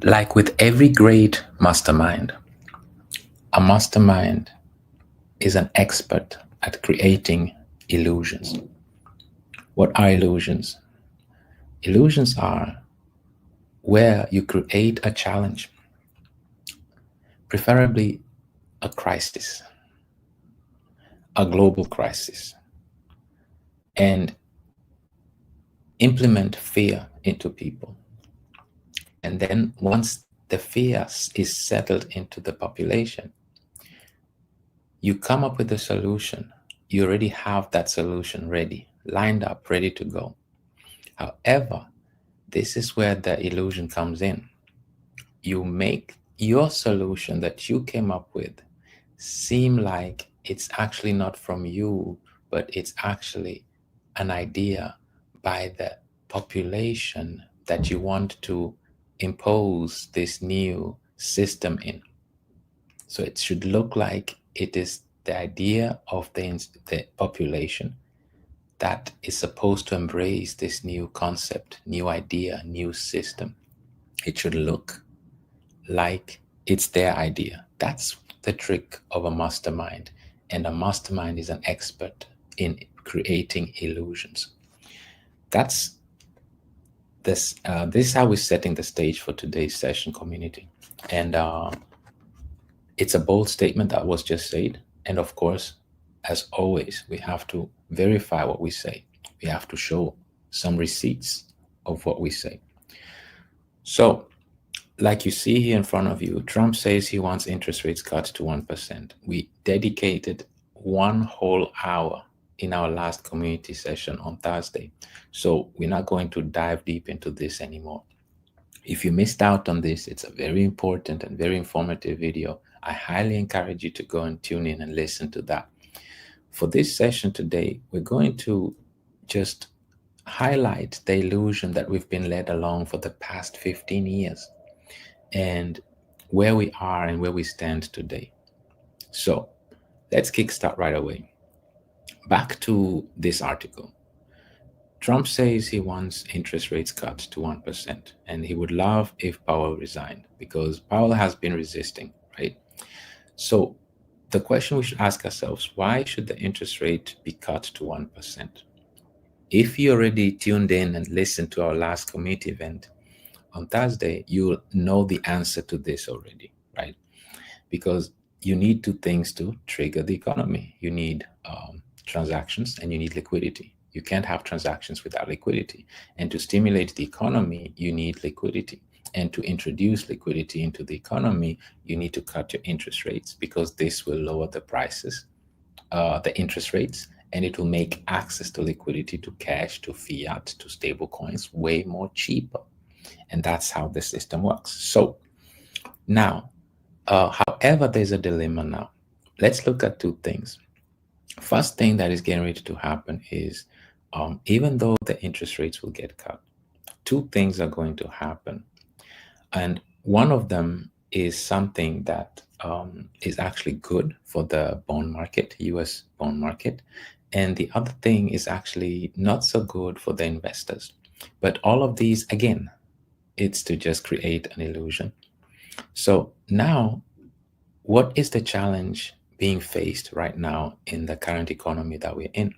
Like with every great mastermind, a mastermind is an expert at creating illusions. What are illusions? Illusions are where you create a challenge, preferably a crisis, a global crisis, and implement fear into people. And then once the fear is settled into the population, you come up with a solution. You already have that solution ready, lined up, ready to go. However, this is where the illusion comes in. You make your solution that you came up with seem like it's actually not from you, but it's actually an idea by the population that you want to impose this new system in. So it should look like it is the idea of the population that is supposed to embrace this new concept, new idea, new system. It should look like it's their idea. That's the trick of a mastermind. And a mastermind is an expert in creating illusions. That's this. This is how we're setting the stage for today's session, community. And it's a bold statement that was just said. And of course, as always, we have to verify what we say. We have to show some receipts of what we say. So, like you see here in front of you, Trump says he wants interest rates cut to 1%. We dedicated one whole hour in our last community session on Thursday. So we're not going to dive deep into this anymore. If you missed out on this, it's a very important and very informative video. I highly encourage you to go and tune in and listen to that. For this session today, we're going to just highlight the illusion that we've been led along for the past 15 years and where we are and where we stand today. So let's kickstart right away. Back to this article. Trump says he wants interest rates cut to 1%, and he would love if Powell resigned because Powell has been resisting, right? So the question we should ask ourselves, why should the interest rate be cut to 1%? If you already tuned in and listened to our last community event on Thursday, you'll know the answer to this already, right? Because you need two things to trigger the economy. You need transactions and you need liquidity. You can't have transactions without liquidity. And to stimulate the economy, you need liquidity. And to introduce liquidity into the economy, you need to cut your interest rates because this will lower the prices, the interest rates, and it will make access to liquidity, to cash, to fiat, to stable coins way more cheaper. And that's how the system works. So now, however, there's a dilemma now. Let's look at two things. First thing that is getting ready to happen is even though the interest rates will get cut, two things are going to happen. And one of them is something that is actually good for the bond market, US bond market. And the other thing is actually not so good for the investors. But all of these, again, it's to just create an illusion. So now, what is the challenge being faced right now in the current economy that we're in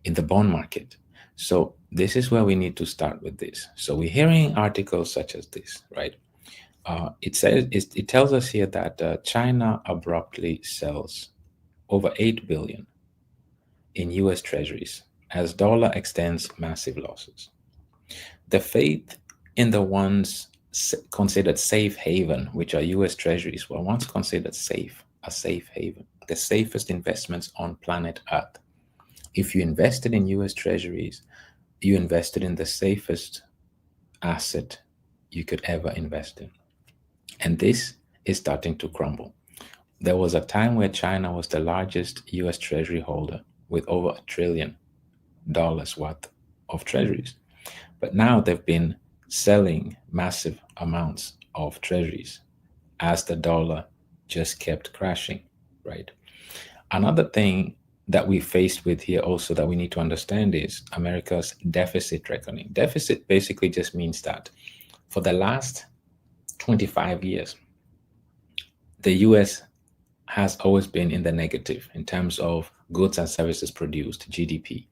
the bond market? So this is where we need to start with this. So we're hearing articles such as this, right? It tells us here that China abruptly sells over 8 billion in US treasuries as dollar extends massive losses. The faith in the ones considered safe haven, which are US treasuries, were once considered safe, a safe haven, the safest investments on planet Earth. If you invested in US treasuries, you invested in the safest asset you could ever invest in. And this is starting to crumble. There was a time where China was the largest US treasury holder with over $1 trillion worth of treasuries. But now they've been selling massive amounts of treasuries as the dollar just kept crashing, right? Another thing that we faced with here also that we need to understand is America's deficit reckoning. Deficit basically just means that for the last 25 years, the US has always been in the negative in terms of goods and services produced, GDP,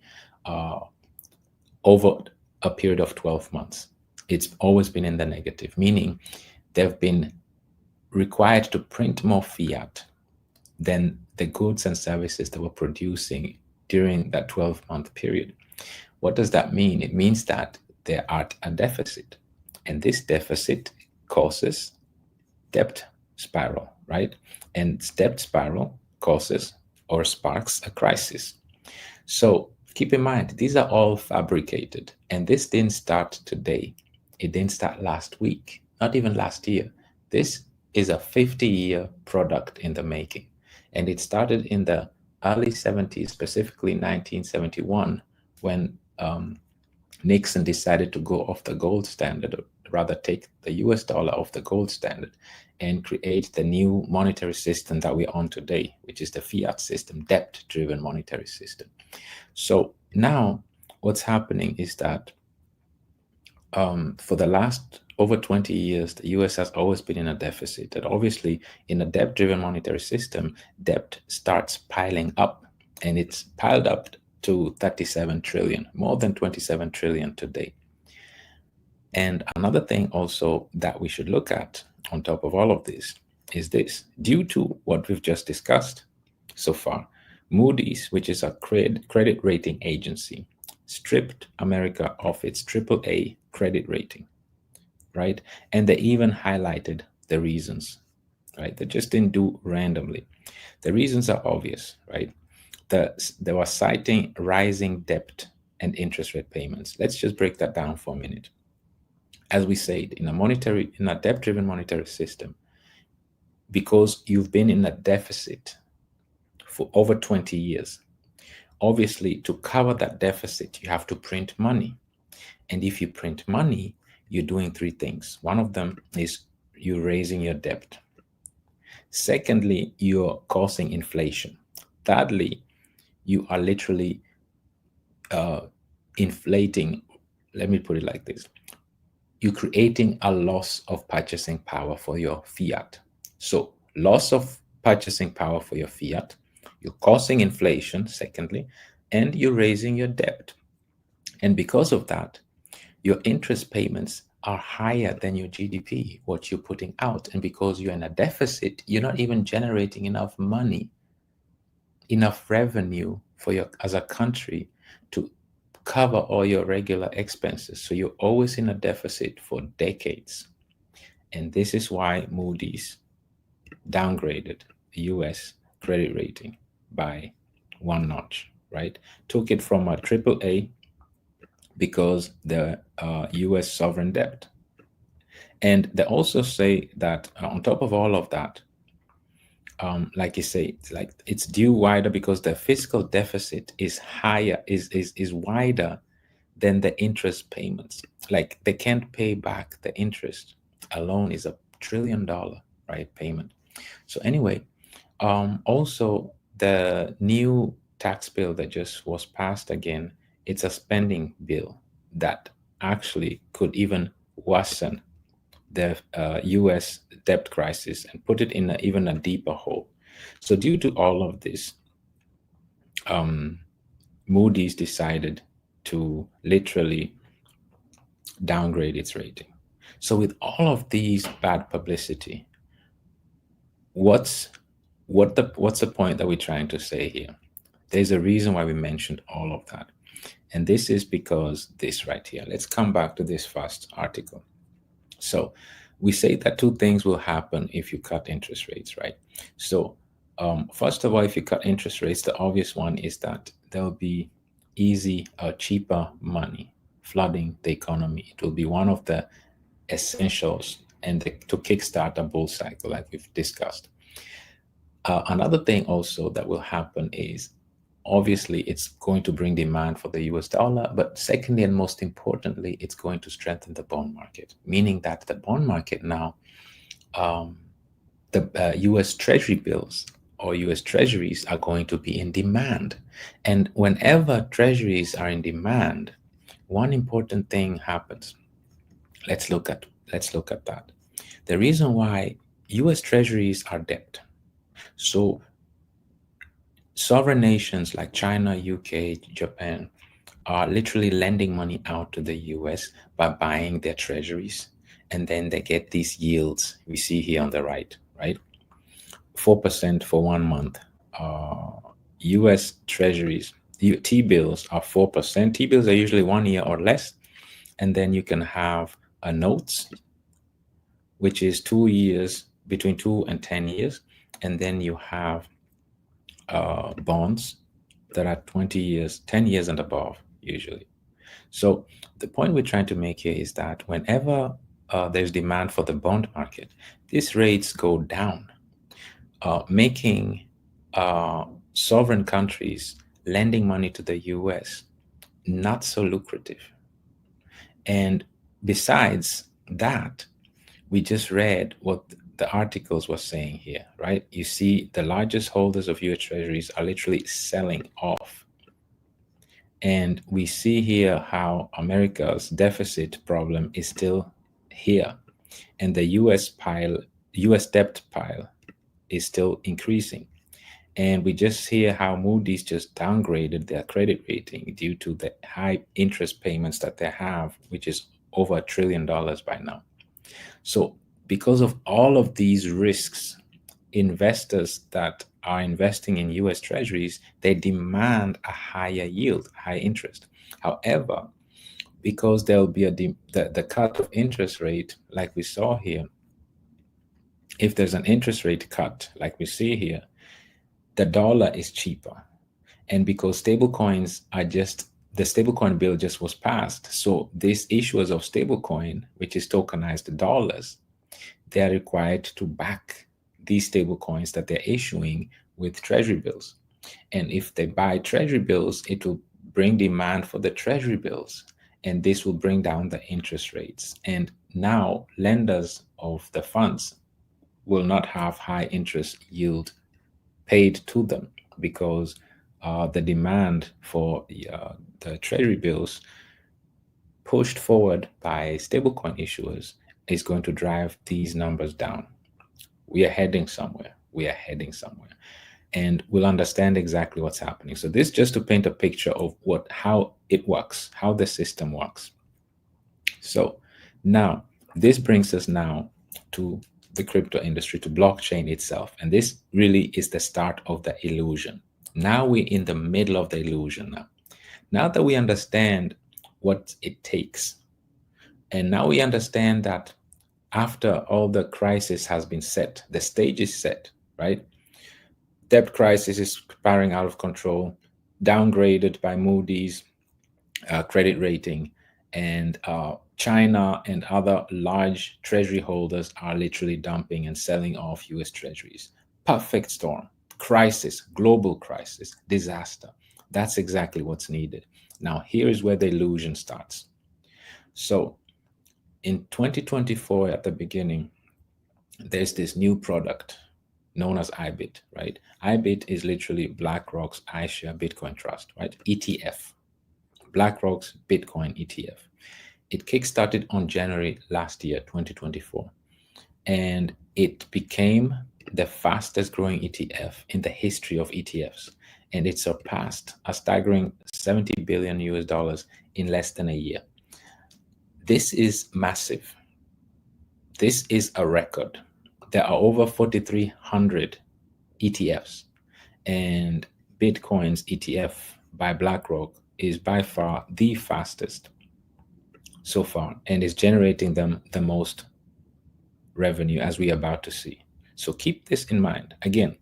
over a period of 12 months. It's always been in the negative, meaning they've been required to print more fiat than the goods and services they were producing during that 12-month period. What does that mean? It means that they're at a deficit, and this deficit causes debt spiral, right? And debt spiral causes or sparks a crisis. So keep in mind, these are all fabricated, and this didn't start today. It didn't start last week, not even last year. This is a 50-year product in the making, and it started in the early 70s, specifically 1971, when Nixon decided to go off the gold standard, or rather take the US dollar off the gold standard and create the new monetary system that we're on today, which is the fiat system, debt-driven monetary system. So now what's happening is that for the last over 20 years, the US has always been in a deficit. And obviously, in a debt-driven monetary system, debt starts piling up, and it's piled up to 37 trillion, more than 27 trillion today. And another thing also that we should look at on top of all of this is this. Due to what we've just discussed so far, Moody's, which is a credit rating agency, stripped America of its AAA credit rating, right? And they even highlighted the reasons, right? They just didn't do randomly. The reasons are obvious, right? They were citing rising debt and interest rate payments. Let's just break that down for a minute. As we said, in a debt-driven monetary system, because you've been in a deficit for over 20 years, obviously to cover that deficit, you have to print money. And if you print money, you're doing three things. One of them is you're raising your debt. Secondly, you're causing inflation. Thirdly, you are literally inflating. Let me put it like this. You're creating a loss of purchasing power for your fiat. So loss of purchasing power for your fiat, you're causing inflation, secondly, and you're raising your debt. And because of that, your interest payments are higher than your GDP, what you're putting out. And because you're in a deficit, you're not even generating enough money, enough revenue for your as a country to cover all your regular expenses. So you're always in a deficit for decades. And this is why Moody's downgraded the US credit rating by one notch, right? Took it from a AAA because the US sovereign debt. And they also say that on top of all of that, like you say, it's due wider because the fiscal deficit is higher, is wider than the interest payments. Like they can't pay back the interest alone is $1 trillion, right, payment. So anyway, also the new tax bill that just was passed again, it's a spending bill that actually could even worsen the US debt crisis and put it in even a deeper hole. So due to all of this, Moody's decided to literally downgrade its rating. So with all of these bad publicity, what's the point that we're trying to say here? There's a reason why we mentioned all of that. And this is because this right here. Let's come back to this first article. So we say that two things will happen if you cut interest rates, right? So first of all, if you cut interest rates, the obvious one is that there'll be easy or cheaper money flooding the economy. It will be one of the essentials and to kickstart a bull cycle like we've discussed. Another thing also that will happen is obviously it's going to bring demand for the US dollar, but secondly and most importantly, it's going to strengthen the bond market, meaning that the bond market now, the US Treasury bills or US Treasuries are going to be in demand. And whenever Treasuries are in demand, one important thing happens. Let's look at that. The reason why US treasuries are debt. So sovereign nations like China, UK, Japan are literally lending money out to the US by buying their treasuries. And then they get these yields we see here on the right, right? 4% for 1 month. US treasuries, T-bills are 4%. T-bills are usually 1 year or less. And then you can have a notes, which is 2 years, between 2 and 10 years. And then you have bonds that are 20 years, 10 years and above, usually. So the point we're trying to make here is that whenever there's demand for the bond market, these rates go down, making sovereign countries lending money to the US not so lucrative. And besides that, we just read what the articles were saying here, right? You see, the largest holders of US treasuries are literally selling off. And we see here how America's deficit problem is still here. And the US debt pile is still increasing. And we just hear how Moody's just downgraded their credit rating due to the high interest payments that they have, which is over $1 trillion by now. So because of all of these risks, investors that are investing in US treasuries, they demand a higher yield, high interest. However, because there'll be the cut of interest rate, like we saw here, if there's an interest rate cut, like we see here, the dollar is cheaper. And because stablecoins are just, the stablecoin bill just was passed. So these issuers of stablecoin, which is tokenized dollars, they are required to back these stablecoins that they're issuing with treasury bills. And if they buy treasury bills, it will bring demand for the treasury bills. And this will bring down the interest rates. And now lenders of the funds will not have high interest yield paid to them because the demand for the treasury bills pushed forward by stablecoin issuers is going to drive these numbers down. We are heading somewhere. We are heading somewhere. And we'll understand exactly what's happening. So this just to paint a picture of how it works, how the system works. So now this brings us now to the crypto industry, to blockchain itself. And this really is the start of the illusion. Now we're in the middle of the illusion now. Now that we understand what it takes, and now we understand that after all the crisis has been set, the stage is set, right? Debt crisis is spiraling out of control, downgraded by Moody's credit rating, and China and other large treasury holders are literally dumping and selling off US treasuries. Perfect storm, crisis, global crisis, disaster. That's exactly what's needed. Now, here is where the illusion starts. So in 2024, at the beginning, there's this new product known as IBIT, right? IBIT is literally BlackRock's iShare Bitcoin Trust, right? ETF, BlackRock's Bitcoin ETF. It kickstarted on January last year, 2024, and it became the fastest growing ETF in the history of ETFs. And it surpassed a staggering $70 billion in less than a year. This is massive. This is a record. There are over 4,300 ETFs, and Bitcoin's ETF by BlackRock is by far the fastest so far, and is generating them the most revenue, as we are about to see. So keep this in mind. Again,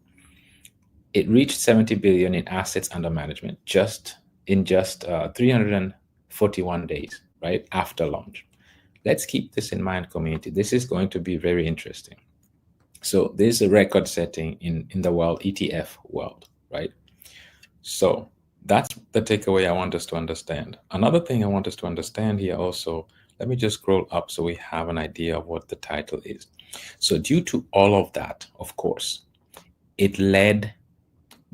it reached 70 billion in assets under management in 341 days, right after launch. Let's keep this in mind, community. This is going to be very interesting. So this is a record setting in the world, ETF world, right? So that's the takeaway I want us to understand. Another thing I want us to understand here also, let me just scroll up so we have an idea of what the title is. So due to all of that, of course, it led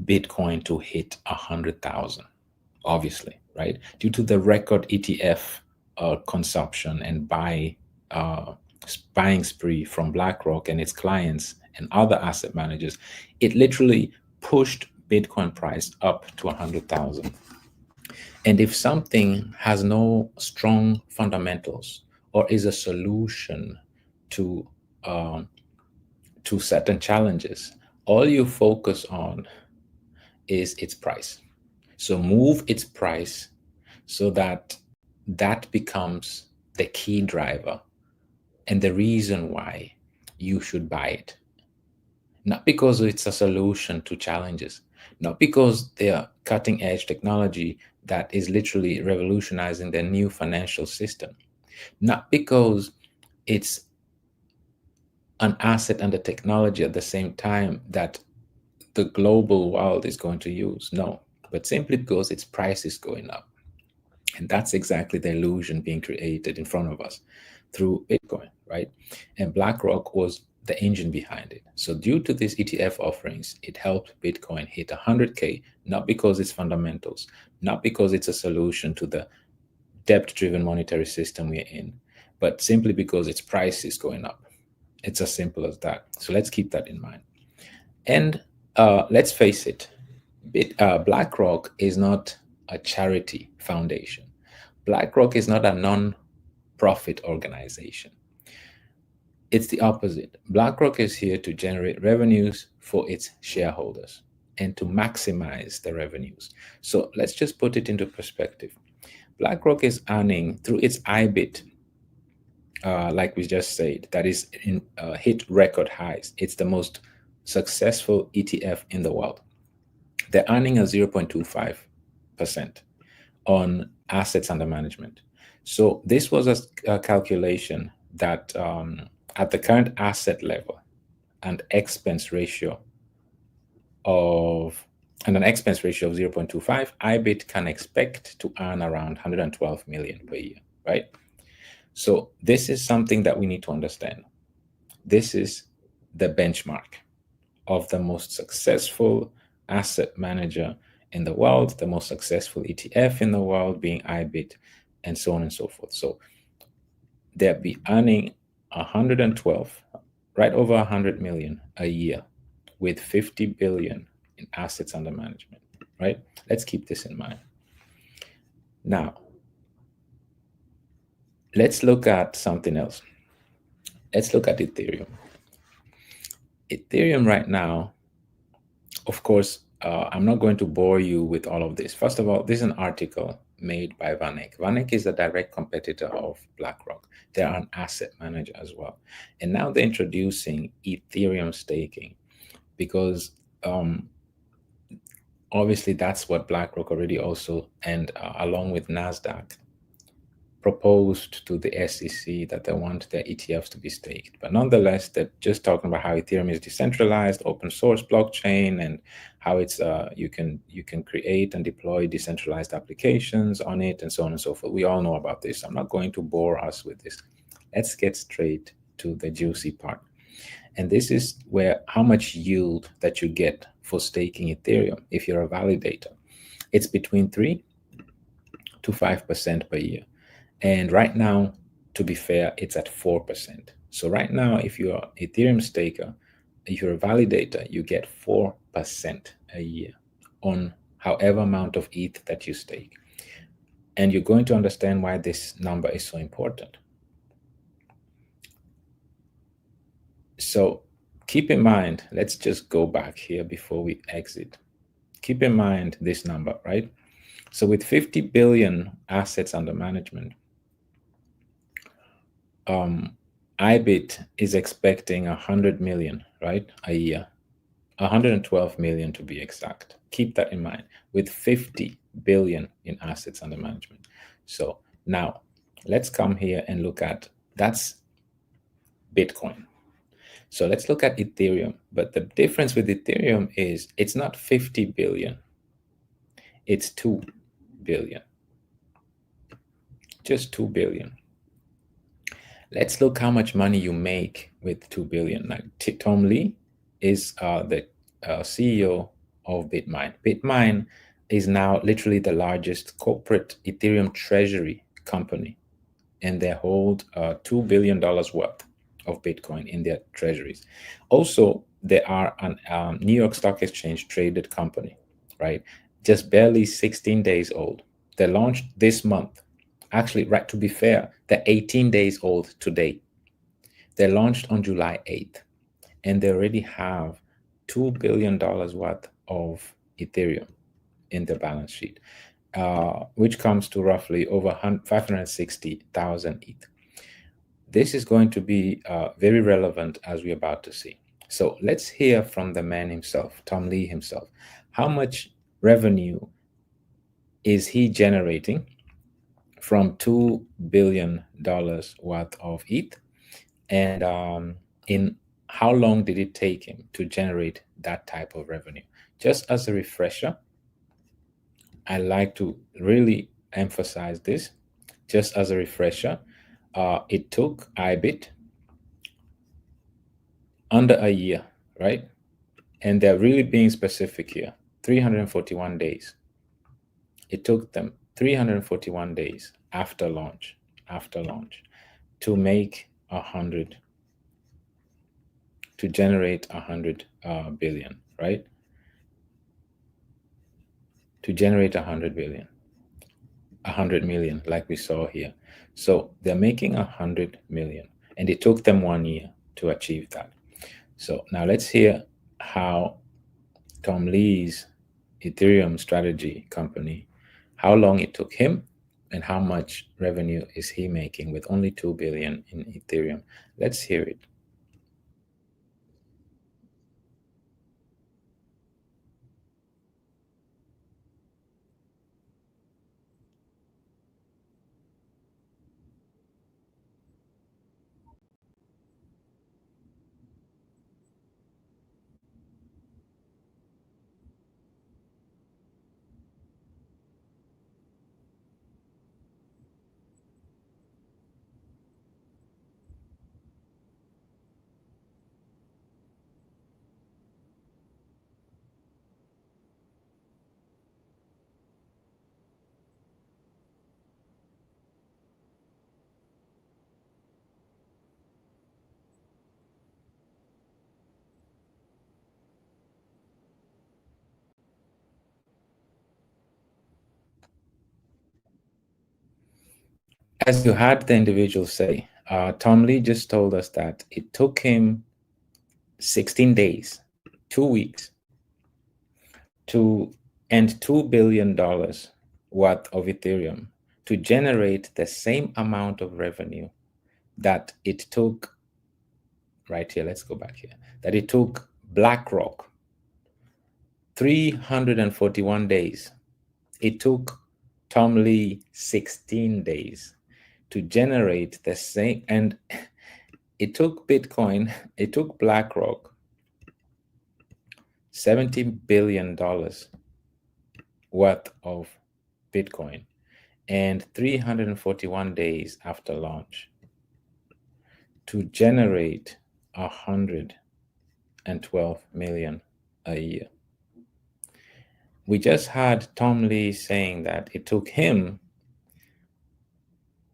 Bitcoin to hit 100,000, obviously, right? Due to the record ETF consumption and buy buying spree from BlackRock and its clients and other asset managers, it literally pushed Bitcoin price up to 100,000. And if something has no strong fundamentals or is a solution to um, to certain challenges, all you focus on is its price. So move its price so that that becomes the key driver and the reason why you should buy it. Not because it's a solution to challenges, not because they are cutting edge technology that is literally revolutionizing the new financial system, not because it's an asset and a technology at the same time that the global world is going to use. No, but simply because its price is going up. And that's exactly the illusion being created in front of us through Bitcoin, right? And BlackRock was the engine behind it. So due to these ETF offerings, it helped Bitcoin hit 100K, not because it's fundamentals, not because it's a solution to the debt-driven monetary system we're in, but simply because its price is going up. It's as simple as that. So let's keep that in mind. And let's face it, BlackRock is not a charity foundation. BlackRock is not a non-profit organization. It's the opposite. BlackRock is here to generate revenues for its shareholders and to maximize the revenues. So let's just put it into perspective. BlackRock is earning through its IBIT, like we just said, that is hit record highs. It's the most successful ETF in the world. They're earning a 0.25% on assets under management. So this was a calculation that at the current asset level and an expense ratio of 0.25, IBIT can expect to earn around 112 million per year, right? So this is something that we need to understand. This is the benchmark of the most successful asset manager in the world, the most successful ETF in the world being IBIT, and so on and so forth. So they'll be earning 112, right over 100 million a year with 50 billion in assets under management, right? Let's keep this in mind. Now, let's look at something else. Let's look at Ethereum. Ethereum right now, of course, I'm not going to bore you with all of this. First of all, this is an article made by VanEck. VanEck is a direct competitor of BlackRock. They're an asset manager as well. And now they're introducing Ethereum staking because obviously that's what BlackRock already also, and along with NASDAQ, proposed to the SEC that they want their ETFs to be staked. But nonetheless, they're just talking about how Ethereum is decentralized, open source blockchain, and how it's you can create and deploy decentralized applications on it, and so on and so forth. We all know about this. I'm not going to bore us with this. Let's get straight to the juicy part. And this is where how much yield that you get for staking Ethereum if you're a validator. It's between 3 to 5% per year. And right now, to be fair, it's at 4%. So right now, if you're an Ethereum staker, if you're a validator, you get 4% a year on however amount of ETH that you stake. And you're going to understand why this number is so important. So keep in mind, let's just go back here before we exit. Keep in mind this number, right? So with 50 billion assets under management, IBIT is expecting 100 million, right, a year, 112 million to be exact. Keep that in mind, with 50 billion in assets under management. So now let's come here and look at, that's Bitcoin. So let's look at Ethereum. But the difference with Ethereum is it's not 50 billion, it's 2 billion, just 2 billion. Let's look how much money you make with 2 billion. Now, Tom Lee is the CEO of BitMine. BitMine is now literally the largest corporate Ethereum treasury company, and they hold $2 billion worth. of Bitcoin in their treasuries. Also, they are a New York Stock Exchange traded company, right? Just barely 16 days old. They launched this month. Actually, right, to be fair, they're 18 days old today. They launched on July 8th, and they already have $2 billion worth of Ethereum in their balance sheet, which comes to roughly over 560,000 ETH. This is going to be very relevant as we're about to see. So let's hear from the man himself, Tom Lee himself. How much revenue is he generating from $2 billion worth of ETH? And in how long did it take him to generate that type of revenue? Just as a refresher, I like to really emphasize this. Just as a refresher, it took IBIT under a year, right? And they're really being specific here, 341 days. It took them 341 days after launch, to make 100, to generate 100 billion, right? To generate 100 billion, 100 million, like we saw here. So they're making 100 million, and it took them 1 year to achieve that. So now let's hear how Tom Lee's Ethereum strategy company, how long it took him and how much revenue is he making with only 2 billion in Ethereum. Let's hear it. As you heard the individual say, Tom Lee just told us that it took him 16 days, 2 weeks, to end $2 billion worth of Ethereum to generate the same amount of revenue that it took, right here, let's go back here, that it took BlackRock 341 days. It took Tom Lee 16 days to generate the same, and it took Bitcoin, it took BlackRock $70 billion worth of Bitcoin and 341 days after launch to generate 112 million a year. We just had Tom Lee saying that it took him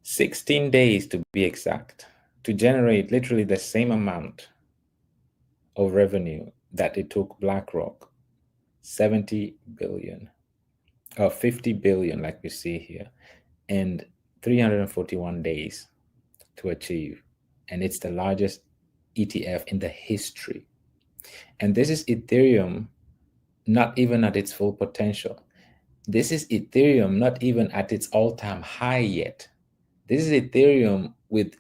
16 days to be exact to generate literally the same amount of revenue that it took BlackRock 70 billion or 50 billion, like we see here, and 341 days to achieve. And it's the largest ETF in the history. And this is Ethereum not even at its full potential. This is Ethereum not even at its all-time high yet. This is Ethereum with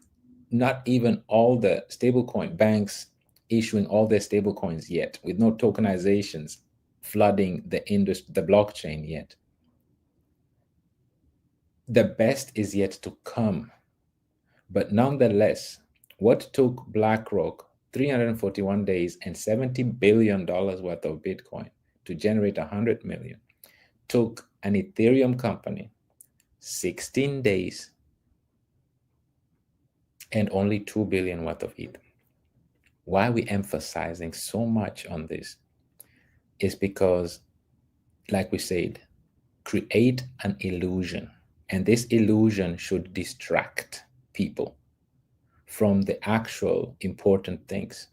not even all the stablecoin banks issuing all their stablecoins yet, with no tokenizations flooding the industry, the blockchain yet. The best is yet to come. But nonetheless, what took BlackRock 341 days and $70 billion worth of Bitcoin to generate 100 million took an Ethereum company 16 days and only 2 billion worth of ETH. Why are we emphasizing so much on this is because, like we said, create an illusion. And this illusion should distract people from the actual important things.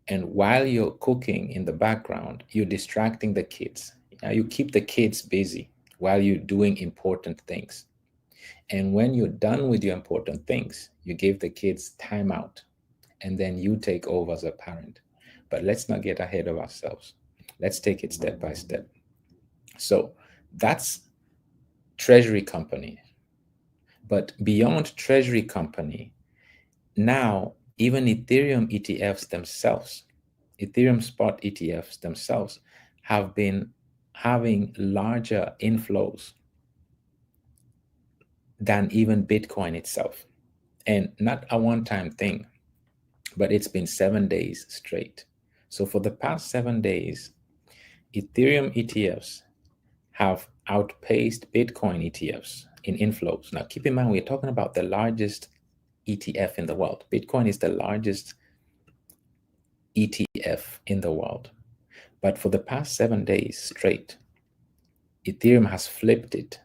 And while you're cooking in the background, you're distracting the kids. You keep the kids busy while you're doing important things. And when you're done with your important things, you give the kids time out, and then you take over as a parent. But let's not get ahead of ourselves. Let's take it step by step. So that's treasury company. But beyond treasury company, now even Ethereum ETFs themselves, Ethereum spot ETFs themselves, have been having larger inflows than even Bitcoin itself. And not a one-time thing, but it's been 7 days straight. So for the past 7 days, Ethereum ETFs have outpaced Bitcoin ETFs in inflows. Now, keep in mind, we're talking about the largest ETF in the world. Bitcoin is the largest ETF in the world. But for the past 7 days straight, Ethereum has flipped it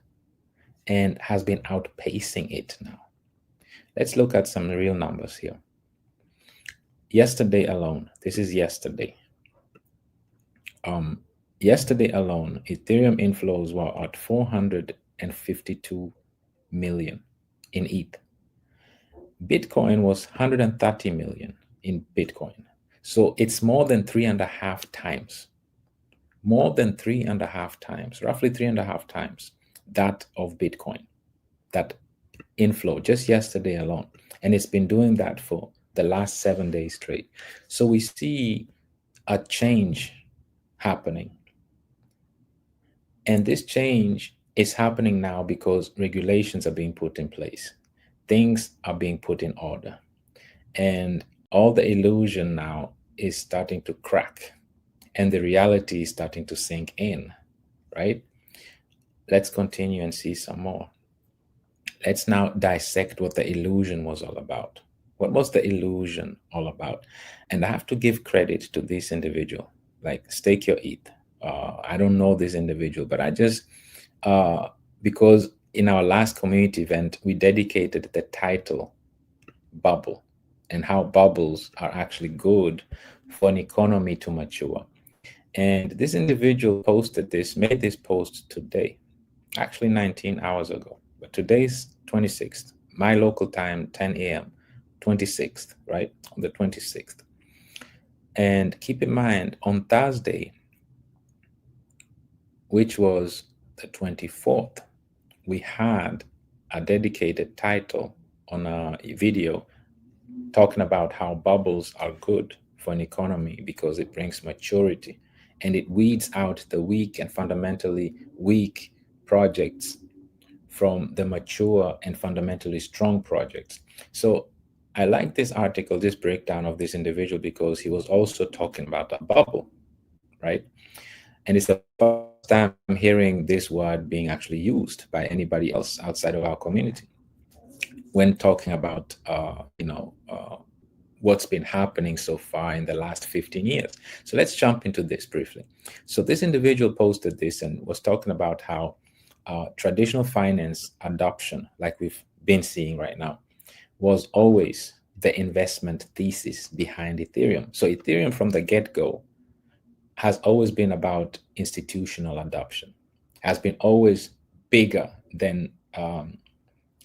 and has been outpacing it now. Let's look at some real numbers here. Yesterday alone, this is yesterday. Yesterday alone, Ethereum inflows were at 452 million in ETH. Bitcoin was 130 million in Bitcoin. So it's more than 3.5 times, more than 3.5 times, roughly 3.5 times that of Bitcoin, that inflow just yesterday alone. And it's been doing that for the last 7 days straight. So we see a change happening. And this change is happening now because regulations are being put in place. Things are being put in order. And all the illusion now is starting to crack. And the reality is starting to sink in, right? Let's continue and see some more. Let's now dissect what the illusion was all about. What was the illusion all about? And I have to give credit to this individual, like Stake Your ETH. I don't know this individual, but I just, because in our last community event, we dedicated the title Bubble and how bubbles are actually good for an economy to mature. And this individual posted this, made this post today, actually 19 hours ago, but today's 26th, my local time, 10 a.m., 26th, right? On the 26th. And keep in mind, on Thursday, which was the 24th, we had a dedicated title on a video talking about how bubbles are good for an economy because it brings maturity and it weeds out the weak and fundamentally weak projects from the mature and fundamentally strong projects. So I like this article, this breakdown of this individual, because he was also talking about a bubble, right? And it's the first time I'm hearing this word being actually used by anybody else outside of our community when talking about, what's been happening so far in the last 15 years. So let's jump into this briefly. So this individual posted this and was talking about how traditional finance adoption, like we've been seeing right now, was always the investment thesis behind Ethereum. So Ethereum from the get-go has always been about institutional adoption, has been always bigger than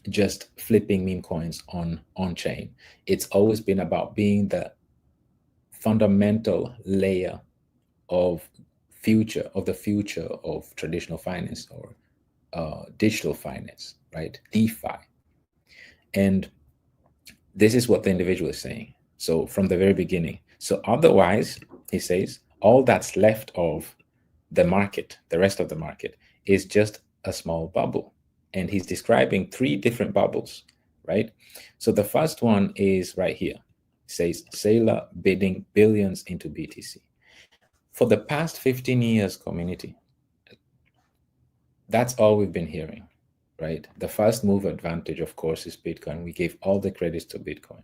just flipping meme coins on chain. It's always been about being the fundamental layer of the future of traditional finance or digital finance, right? DeFi. And this is what the individual is saying. So from the very beginning. So otherwise, he says, all that's left of the market, the rest of the market, is just a small bubble. And he's describing 3 different bubbles, right? So the first one is right here. It says, Sailor bidding billions into BTC. For the past 15 years, community, that's all we've been hearing, right? The first move advantage, of course, is Bitcoin. We gave all the credits to Bitcoin.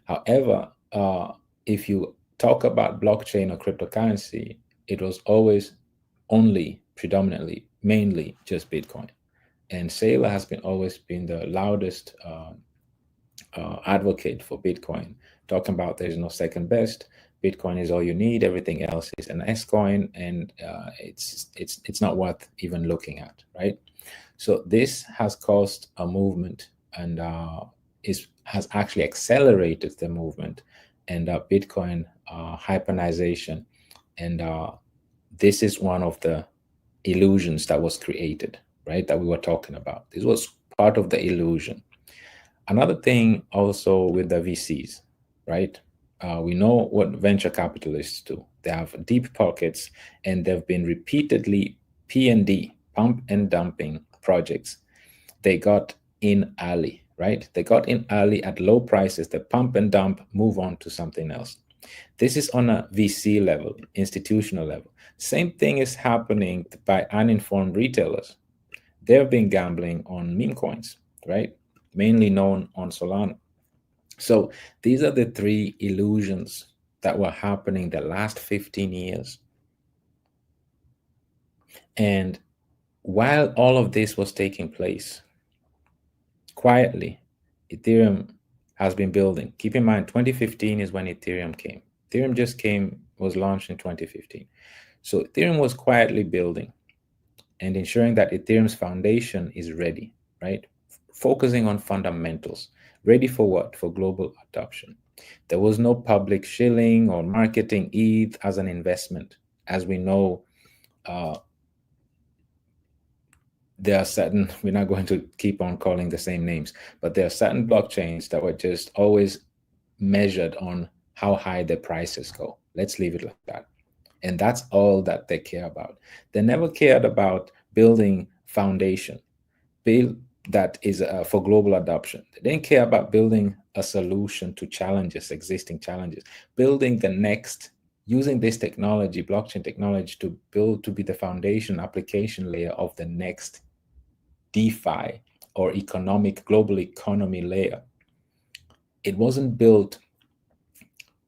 However, if you talk about blockchain or cryptocurrency, it was always only, predominantly, mainly just Bitcoin. And Sailor has always been the loudest advocate for Bitcoin, talking about there's no second best. Bitcoin is all you need. Everything else is an S coin, and it's not worth even looking at, right? So this has caused a movement, and has actually accelerated the movement, and Bitcoin hypernization, and this is one of the illusions that was created, right? That we were talking about. This was part of the illusion. Another thing also with the VCs, right? We know what venture capitalists do. They have deep pockets, and they've been repeatedly P&D, pump and dumping projects. They got in early, right? They got in early at low prices. They pump and dump, move on to something else. This is on a VC level, institutional level. Same thing is happening by uninformed retailers. They've been gambling on meme coins, right? Mainly known on Solana. So these are the three illusions that were happening the last 15 years. And while all of this was taking place, quietly, Ethereum has been building. Keep in mind, 2015 is when Ethereum came. Ethereum just was launched in 2015. So Ethereum was quietly building and ensuring that Ethereum's foundation is ready, right? Focusing on fundamentals. Ready for what? For global adoption. There was no public shilling or marketing ETH as an investment. As we know, there are certain, we're not going to keep on calling the same names, but there are certain blockchains that were just always measured on how high the prices go. Let's leave it like that. And that's all that they care about. They never cared about building foundation, build that is for global adoption. They didn't care about building a solution to challenges, existing challenges, building the next, using this technology, blockchain technology, to build, to be the foundation application layer of the next DeFi or global economy layer. It wasn't built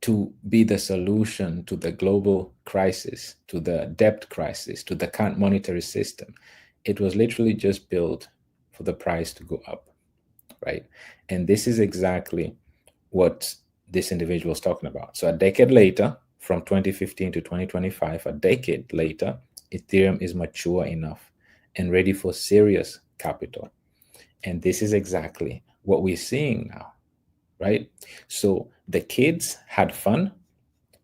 to be the solution to the global crisis, to the debt crisis, to the current monetary system. It was literally just built for the price to go up, right? And this is exactly what this individual is talking about. So a decade later, from 2015 to 2025, a decade later, Ethereum is mature enough and ready for serious capital. And this is exactly what we're seeing now, right? So the kids had fun,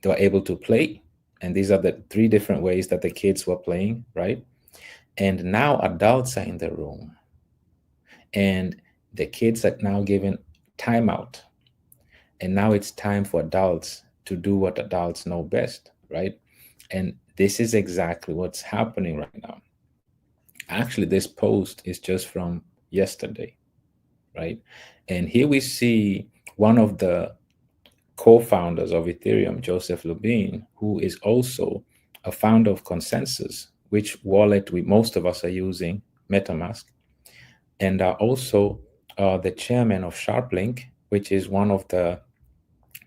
they were able to play, and these are the three different ways that the kids were playing, right? And now adults are in the room, and the kids are now given timeout, and now it's time for adults to do what adults know best, right? And this is exactly what's happening right now. Actually, this post is just from yesterday, right? And here we see one of the co-founders of Ethereum, Joseph Lubin, who is also a founder of Consensus, which wallet most of us are using, MetaMask, and also the chairman of SharpLink, which is one of the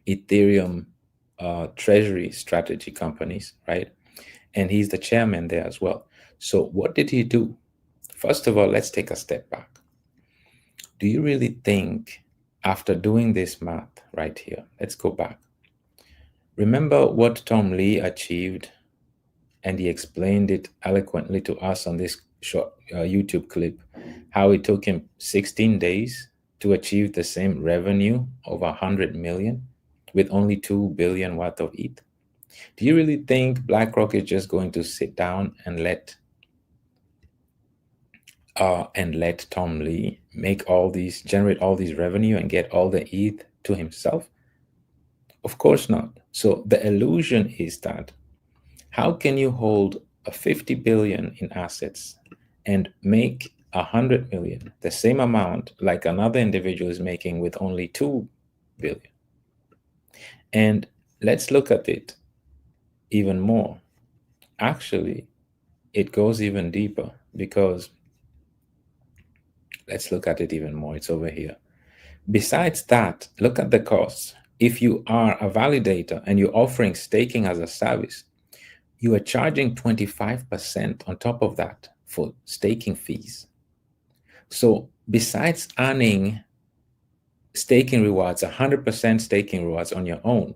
Ethereum treasury strategy companies, right? And he's the chairman there as well. So what did he do? First of all, let's take a step back. Do you really think, after doing this math right here, let's go back. Remember what Tom Lee achieved, and he explained it eloquently to us on this short YouTube clip, how it took him 16 days to achieve the same revenue of 100 million with only 2 billion worth of ETH. Do you really think BlackRock is just going to sit down and let Tom Lee generate all these revenue and get all the ETH to himself? Of course not. So the illusion is that, how can you hold a 50 billion in assets and make 100 million, the same amount like another individual is making with only 2 billion? And let's look at it even more. Actually, it goes even deeper, because let's look at it even more. It's over here. Besides that, look at the costs. If you are a validator and you're offering staking as a service, you are charging 25% on top of that for staking fees. So besides earning staking rewards, 100% staking rewards on your own.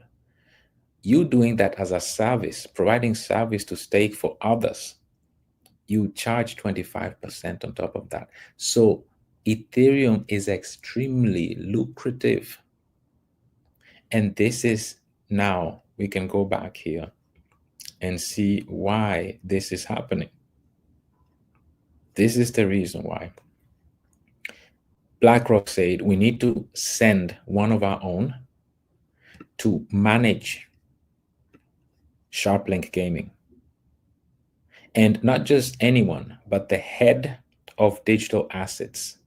You doing that as a service, providing service to stake for others, you charge 25% on top of that. So Ethereum is extremely lucrative. And this is, now we can go back here and see why this is happening. This is the reason why. BlackRock said we need to send one of our own to manage SharpLink Gaming. And not just anyone, but the head of digital assets,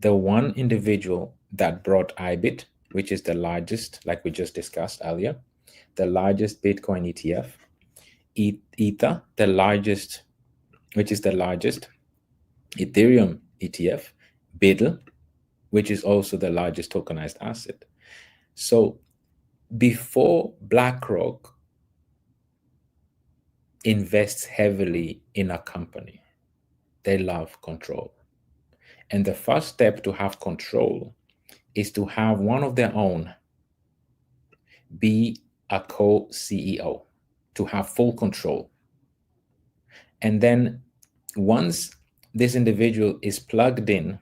the one individual that brought IBIT, which is the largest, like we just discussed earlier, the largest Bitcoin ETF, Ether, the largest, which is the largest Ethereum ETF, BULLRUN, which is also the largest tokenized asset. So before BlackRock invests heavily in a company, they love control. And the first step to have control is to have one of their own be a co-CEO, to have full control. And then once this individual is plugged in,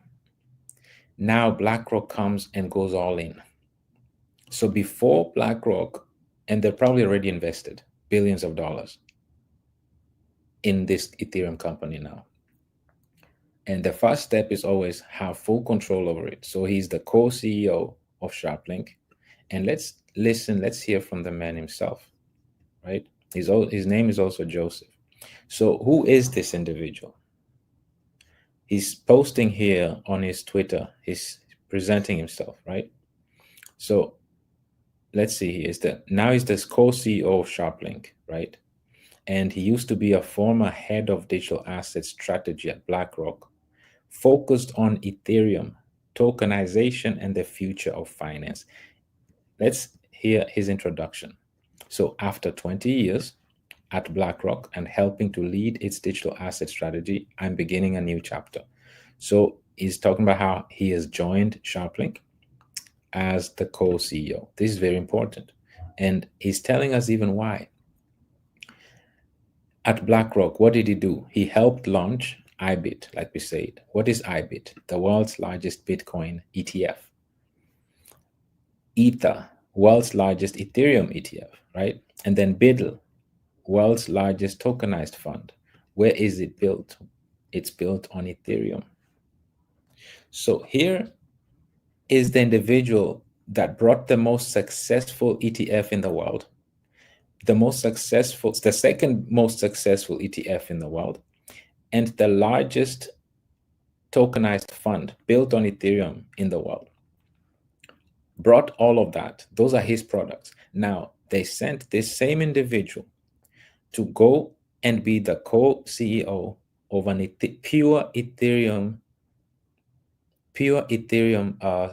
now BlackRock comes and goes all in. So before BlackRock, and they're probably already invested billions of dollars in this Ethereum company now. And the first step is always have full control over it. So he's the co-CEO of SharpLink. And let's listen, let's hear from the man himself, right? His name is also Joseph. So who is this individual? He's posting here on his Twitter. He's presenting himself, right? So let's see, now he's this co-CEO of SharpLink, right? And he used to be a former head of digital asset strategy at BlackRock, focused on Ethereum, tokenization, and the future of finance. Let's hear his introduction. So after 20 years at BlackRock and helping to lead its digital asset strategy, I'm beginning a new chapter. So he's talking about how he has joined SharpLink as the co-CEO. This is very important. And he's telling us even why. At BlackRock, what did he do? He helped launch IBIT, like we said. What is IBIT? The world's largest Bitcoin ETF. Ether, world's largest Ethereum ETF, right? And then BULLRUN, world's largest tokenized fund. Where is it built? It's built on Ethereum. So here is the individual that brought the most successful ETF in the world, the second most successful ETF in the world, and the largest tokenized fund built on Ethereum in the world. Brought all of that. Those are his products. Now, they sent this same individual to go and be the co-CEO of an pure Ethereum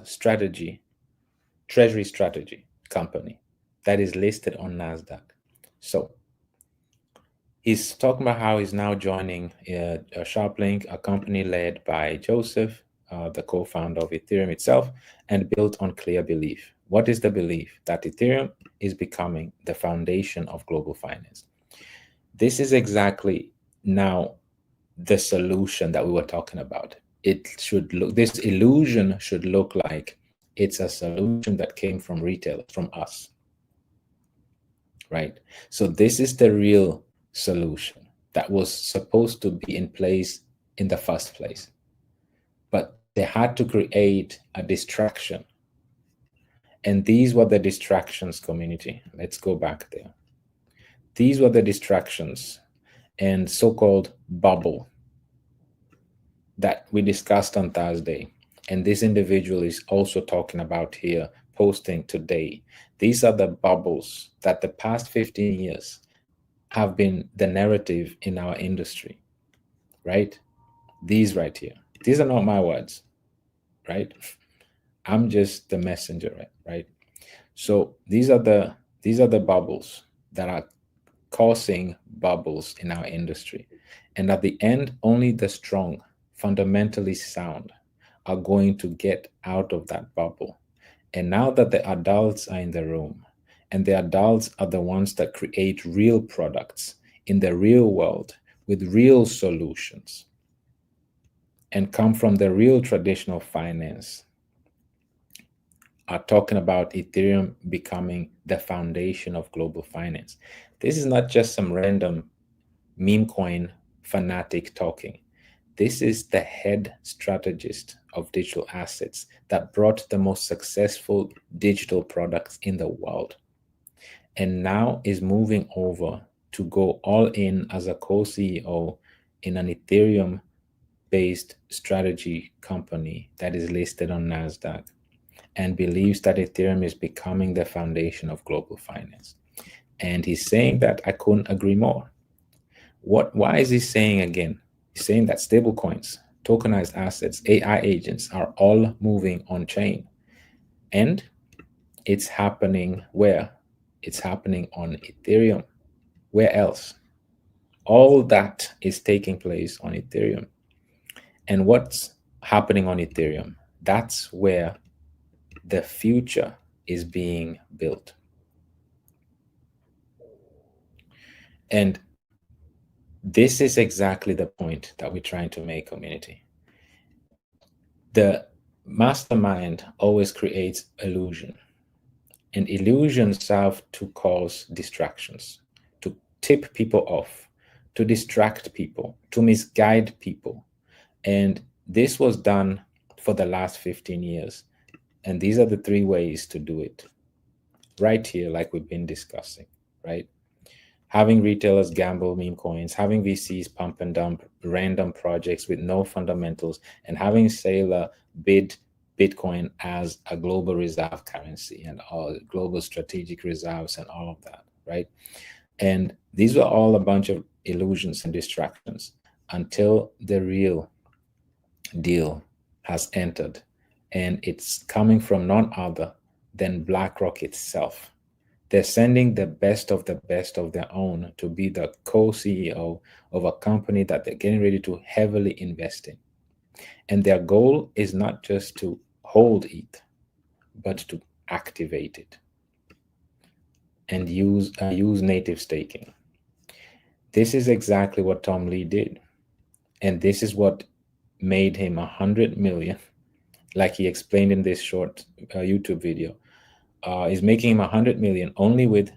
strategy, treasury strategy company that is listed on NASDAQ. So he's talking about how he's now joining SharpLink, a company led by Joseph, the co-founder of Ethereum itself, and built on clear belief. What is the belief? That Ethereum is becoming the foundation of global finance. This is exactly now the solution that we were talking about. This illusion should look like it's a solution that came from retailers, from us, right? So this is the real solution that was supposed to be in place in the first place. But they had to create a distraction. And these were the distractions, community. Let's go back there. These were the distractions and so-called bubble that we discussed on Thursday. And this individual is also talking about here, posting today. These are the bubbles that the past 15 years have been the narrative in our industry, right? These right here. These are not my words, right? I'm just the messenger, right? So these are the bubbles that are causing bubbles in our industry. And at the end, only the strong, fundamentally sound, are going to get out of that bubble. And now that the adults are in the room, and the adults are the ones that create real products in the real world with real solutions and come from the real traditional finance, are talking about Ethereum becoming the foundation of global finance. This is not just some random meme coin fanatic talking. This is the head strategist of digital assets that brought the most successful digital products in the world, and now is moving over to go all in as a co-CEO in an Ethereum based strategy company that is listed on NASDAQ, and believes that Ethereum is becoming the foundation of global finance. And he's saying that I couldn't agree more. Why is he saying again? He's saying that stablecoins, tokenized assets, AI agents are all moving on chain. And it's happening where? It's happening on Ethereum. Where else? All that is taking place on Ethereum. And what's happening on Ethereum? That's where the future is being built. And this is exactly the point that we're trying to make, community. The mastermind always creates illusion, and illusions serve to cause distractions, to tip people off, to distract people, to misguide people. And this was done for the last 15 years. And these are the three ways to do it. Right here, like we've been discussing, right? Having retailers gamble meme coins, having VCs pump and dump random projects with no fundamentals, and having Sailor bid Bitcoin as a global reserve currency and all global strategic reserves and all of that, right? And these were all a bunch of illusions and distractions until the real deal has entered, and it's coming from none other than BlackRock itself. They're sending the best of their own to be the co-CEO of a company that they're getting ready to heavily invest in. And their goal is not just to hold ETH, but to activate it and use native staking. This is exactly what Tom Lee did. And this is what made him 100 million, like he explained in this short YouTube video. Is making him 100 million only with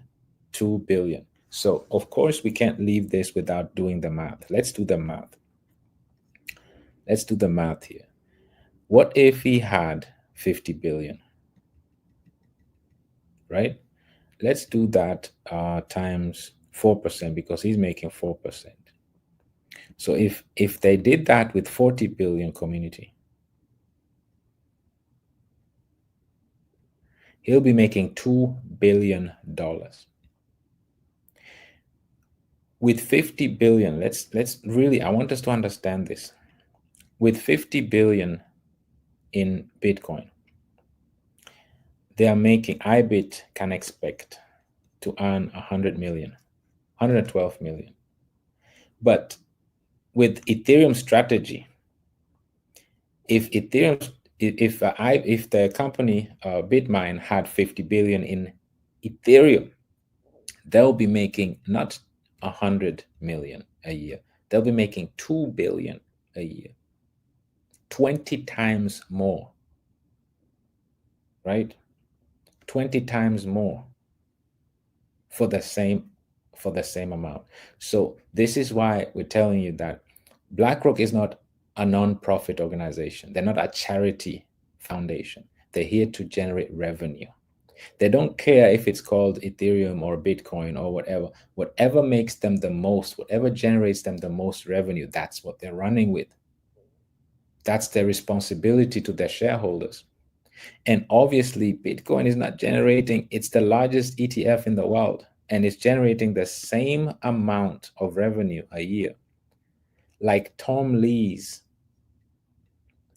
2 billion. So of course we can't leave this without doing the math. Let's do the math. Let's do the math here. What if he had 50 billion, right? Let's do that times 4% because he's making 4%. So if they did that with 40 billion, community, he'll be making $2 billion. With 50 billion, let's really, I want us to understand this. With 50 billion in Bitcoin, they are making, IBIT can expect to earn 100 million, 112 million. But with Ethereum strategy, if the company Bitmine had 50 billion in Ethereum, they'll be making not 100 million a year. They'll be making 2 billion a year, 20 times more, right? 20 times more for the same amount. So this is why we're telling you that BlackRock is not a non-profit organization. They're not a charity foundation. They're here to generate revenue. They don't care if it's called Ethereum or Bitcoin or whatever. Whatever makes them the most, whatever generates them the most revenue, that's what they're running with. That's their responsibility to their shareholders. And obviously, Bitcoin is not generating, it's the largest ETF in the world, and it's generating the same amount of revenue a year. Like Tom Lee's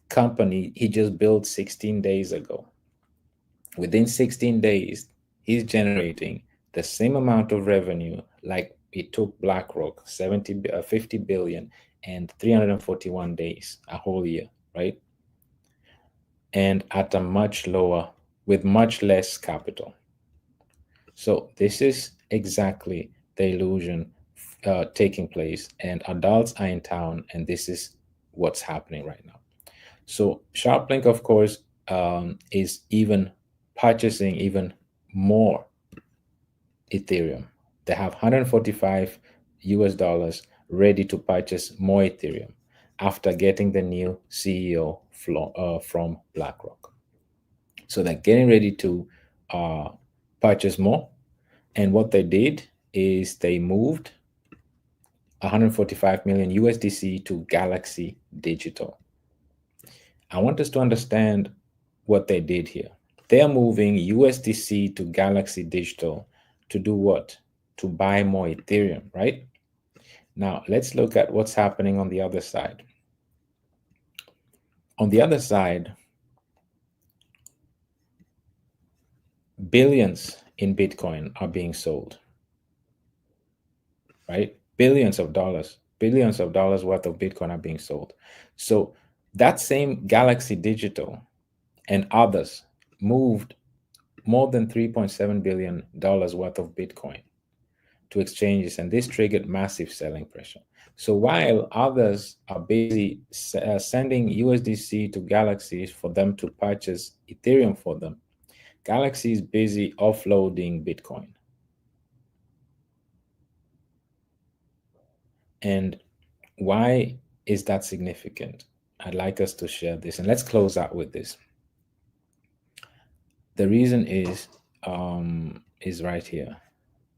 company, he just built 16 days ago. Within 16 days, he's generating the same amount of revenue like it took BlackRock 50 billion and 341 days, a whole year, right? And at a much lower with much less capital. So this is exactly the illusion taking place, and adults are in town, and this is what's happening right now. So SharpLink, of course, is even purchasing even more Ethereum. They have 145 US dollars ready to purchase more Ethereum after getting the new CEO from BlackRock. So they're getting ready to purchase more. And what they did is they moved 145 million USDC to Galaxy Digital. I want us to understand what they did here. They are moving USDC to Galaxy Digital to do what? To buy more Ethereum, right? Now, let's look at what's happening on the other side. On the other side, billions in Bitcoin are being sold, right? Billions of dollars worth of Bitcoin are being sold. So that same Galaxy Digital and others moved more than $3.7 billion worth of Bitcoin to exchanges, and this triggered massive selling pressure. So while others are busy sending USDC to Galaxy for them to purchase Ethereum for them, Galaxy is busy offloading Bitcoin. And why is that significant? I'd like us to share this, and let's close out with this. The reason is right here.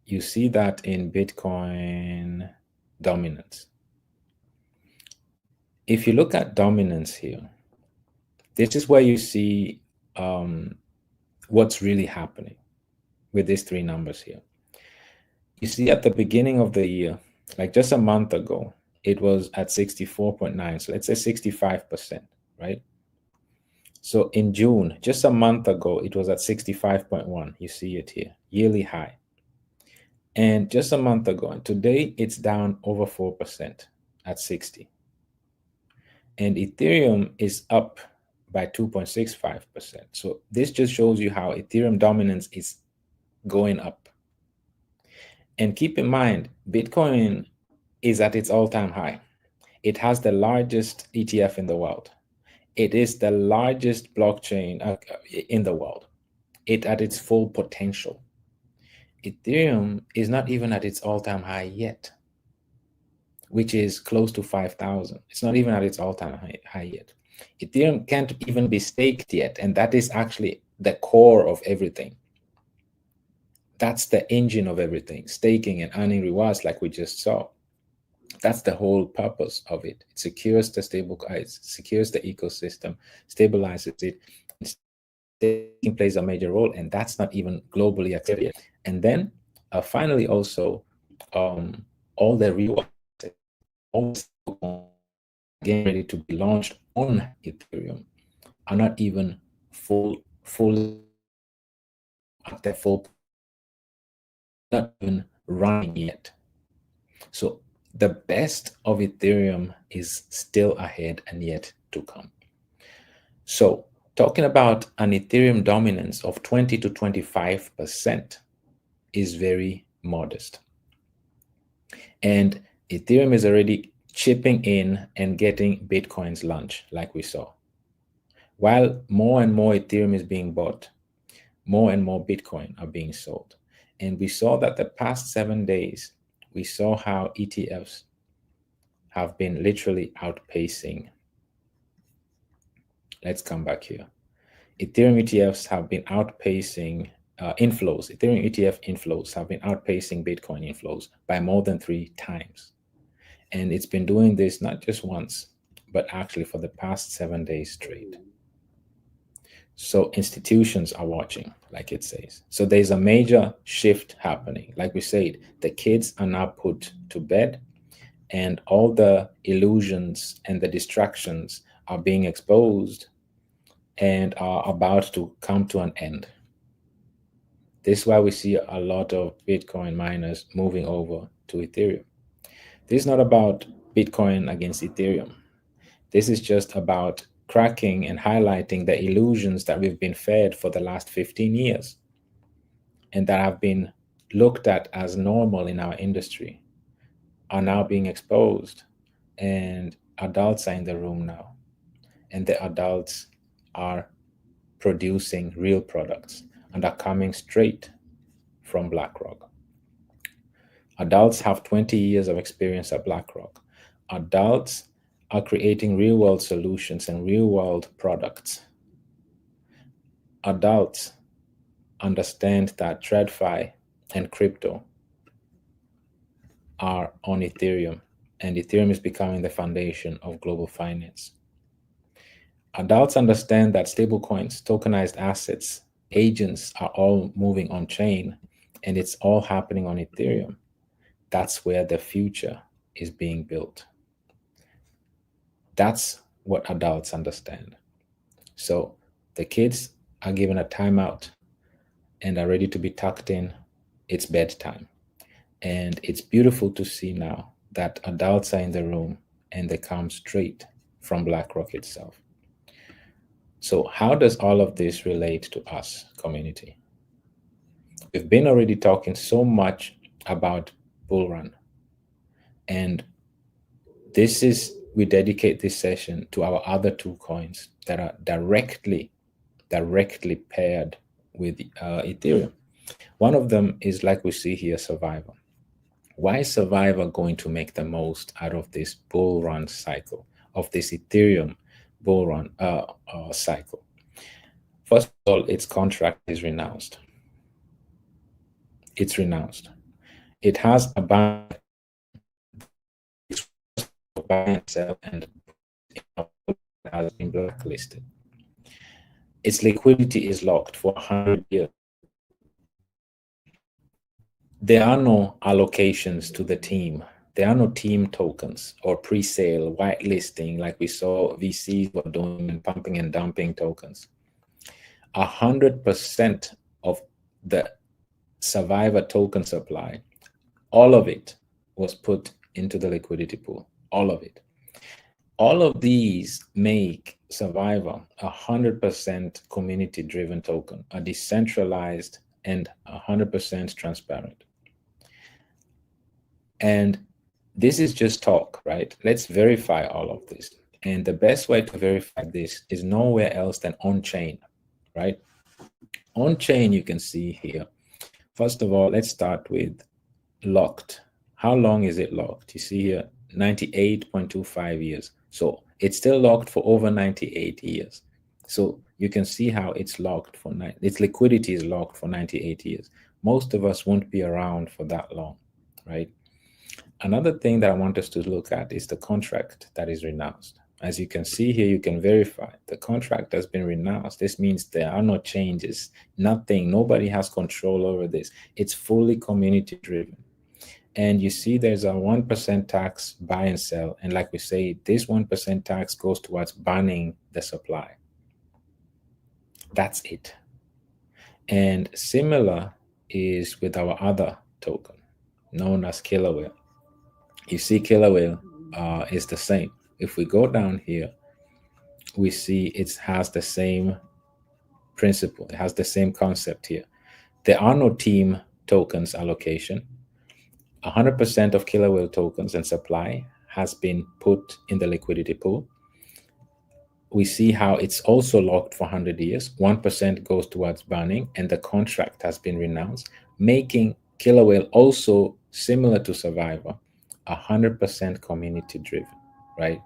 You see that in Bitcoin dominance. If you look at dominance here, this is where you see what's really happening with these three numbers here. You see at the beginning of the year, like just a month ago, it was at 64.9. So let's say 65%, right? So in June, just a month ago, it was at 65.1. You see it here, yearly high. And just a month ago, and today it's down over 4% at 60. And Ethereum is up by 2.65%. So this just shows you how Ethereum dominance is going up. And keep in mind, Bitcoin is at its all-time high. It has the largest ETF in the world. It is the largest blockchain in the world. It at its full potential. Ethereum is not even at its all-time high yet, which is close to 5,000. It's not even at its all-time high yet. Ethereum can't even be staked yet, and that is actually the core of everything. That's the engine of everything, staking and earning rewards like we just saw. That's the whole purpose of it. It secures the it secures the ecosystem, stabilizes it. Staking plays a major role, and that's not even globally accepted yet. And then finally, also, all the rewards, all getting ready to be launched on Ethereum are not even full at their full, not even running yet. So the best of Ethereum is still ahead and yet to come. So talking about an Ethereum dominance of 20 to 25% is very modest. And Ethereum is already chipping in and getting Bitcoin's lunch, like we saw. While more and more Ethereum is being bought, more and more Bitcoin are being sold. And we saw that the past 7 days, we saw how ETFs have been literally outpacing. Let's come back here. Ethereum ETFs have been outpacing inflows. Ethereum ETF inflows have been outpacing Bitcoin inflows by more than 3 times. And it's been doing this not just once, but actually for the past 7 days straight. So institutions are watching, like it says. So there's a major shift happening. Like we said, the kids are now put to bed, and all the illusions and the distractions are being exposed and are about to come to an end. This is why we see a lot of Bitcoin miners moving over to Ethereum. This is not about Bitcoin against Ethereum. This is just about cracking and highlighting the illusions that we've been fed for the last 15 years and that have been looked at as normal in our industry are now being exposed, and adults are in the room now, and the adults are producing real products and are coming straight from BlackRock. Adults have 20 years of experience at BlackRock. Adults are creating real-world solutions and real-world products. Adults understand that TradFi and crypto are on Ethereum, and Ethereum is becoming the foundation of global finance. Adults understand that stablecoins, tokenized assets, agents are all moving on chain, and it's all happening on Ethereum. That's where the future is being built. That's what adults understand. So the kids are given a timeout and are ready to be tucked in. It's bedtime. And it's beautiful to see now that adults are in the room and they come straight from BlackRock itself. So how does all of this relate to us, community? We've been already talking so much about BULLRUN, and we dedicate this session to our other two coins that are directly paired with Ethereum. One of them is, like we see here, Survivor. Why is Survivor going to make the most out of this bull run cycle, of this Ethereum bull run cycle? First of all, its contract is renounced. It's renounced. It has a buy and sell, and has been blacklisted. Its liquidity is locked for 100 years. There are no allocations to the team. There are no team tokens or pre-sale whitelisting like we saw VCs were doing and pumping and dumping tokens. 100% of the Survivor token supply, all of it was put into the liquidity pool, all of it. All of these make Survivor 100% community-driven token, a decentralized and 100% transparent. And this is just talk, right? Let's verify all of this. And the best way to verify this is nowhere else than on-chain, right? On-chain, you can see here. First of all, let's start with locked. How long is it locked? You see here, 98.25 years. So it's still locked for over 98 years. So you can see how it's locked for its liquidity is locked for 98 years. Most of us won't be around for that long, right? Another thing that I want us to look at is the contract that is renounced. As you can see here, you can verify the contract has been renounced. This means there are no changes, nothing, nobody has control over this. It's fully community driven. And you see there's a 1% tax buy and sell. And like we say, this 1% tax goes towards banning the supply. That's it. And similar is with our other token known as Killer Whale. You see Killer Whale is the same. If we go down here, we see it has the same principle. It has the same concept here. There are no team tokens allocation. 100% of Killer Whale tokens and supply has been put in the liquidity pool. We see how it's also locked for 100 years. 1% goes towards banning, and the contract has been renounced, making Killer Whale also similar to Survivor, 100% community driven, right?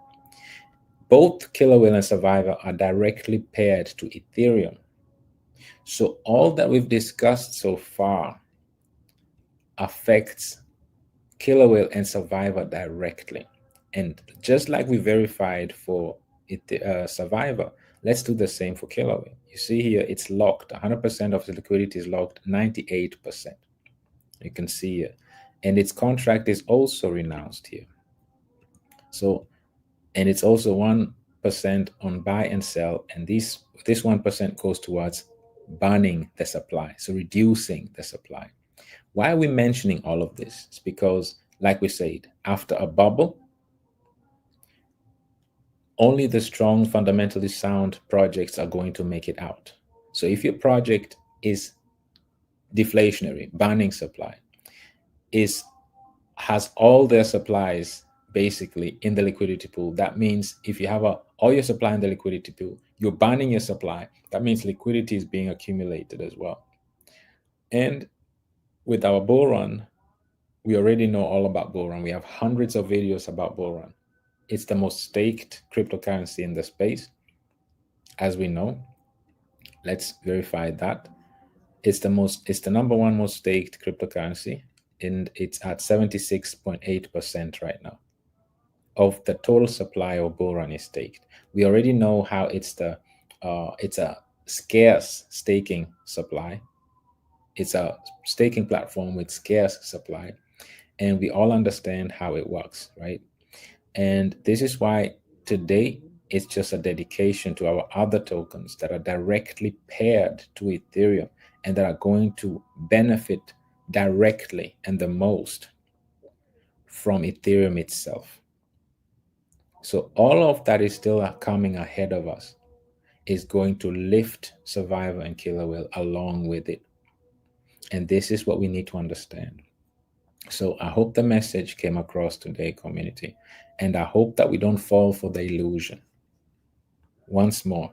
Both Killer Whale and Survivor are directly paired to Ethereum. So all that we've discussed so far affects Killer Whale and Survivor directly. And just like we verified for Survivor, let's do the same for Killer Whale. You see here, it's locked. 100% of the liquidity is locked, 98%. You can see here. And its contract is also renounced here. So, and it's also 1% on buy and sell. And this 1% goes towards banning the supply, so reducing the supply. Why are we mentioning all of this? It's because, like we said, after a bubble, only the strong, fundamentally sound projects are going to make it out. So if your project is deflationary, banning supply, has all their supplies basically in the liquidity pool, that means if you have all your supply in the liquidity pool, you're banning your supply, that means liquidity is being accumulated as well. And with our bull run, we already know all about bull run. We have hundreds of videos about bull run. It's the most staked cryptocurrency in the space, as we know. Let's verify that. It's the number one most staked cryptocurrency, and it's at 76.8% right now of the total supply of bull run is staked. We already know how it's a scarce staking supply. It's a staking platform with scarce supply, and we all understand how it works, right? And this is why today it's just a dedication to our other tokens that are directly paired to Ethereum and that are going to benefit directly and the most from Ethereum itself. So all of that is still coming ahead of us, is going to lift Survivor and Killer Whale along with it. And this is what we need to understand. So I hope the message came across today, community. And I hope that we don't fall for the illusion. Once more,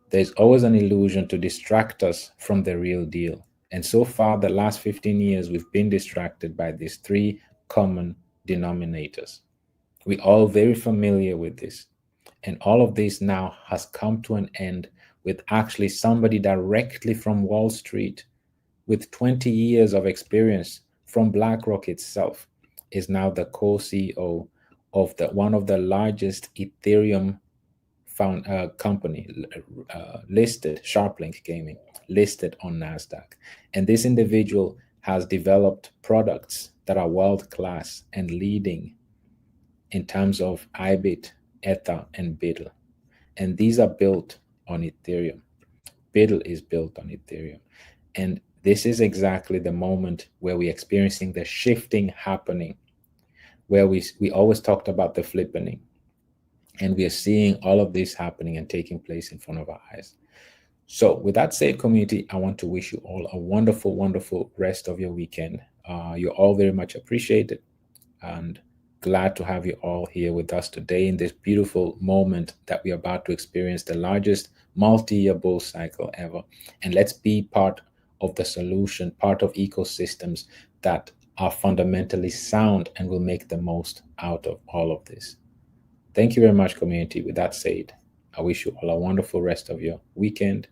there's always an illusion to distract us from the real deal. And so far, the last 15 years, we've been distracted by these three common denominators. We're all very familiar with this. And all of this now has come to an end with actually somebody directly from Wall Street with 20 years of experience from BlackRock itself is now the co-CEO of one of the largest Ethereum company listed, SharpLink Gaming, listed on NASDAQ. And this individual has developed products that are world-class and leading in terms of IBIT, Ether, and BULLRUN. And these are built on Ethereum. BULLRUN is built on Ethereum. And this is exactly the moment where we're experiencing the shifting happening, where we always talked about the flippening. And we are seeing all of this happening and taking place in front of our eyes. So with that said, community, I want to wish you all a wonderful, wonderful rest of your weekend. You're all very much appreciated, and glad to have you all here with us today in this beautiful moment that we're about to experience, the largest multi-year bull cycle ever. And let's be part of the solution, part of ecosystems that are fundamentally sound and will make the most out of all of this. Thank you very much, community. With that said, I wish you all a wonderful rest of your weekend.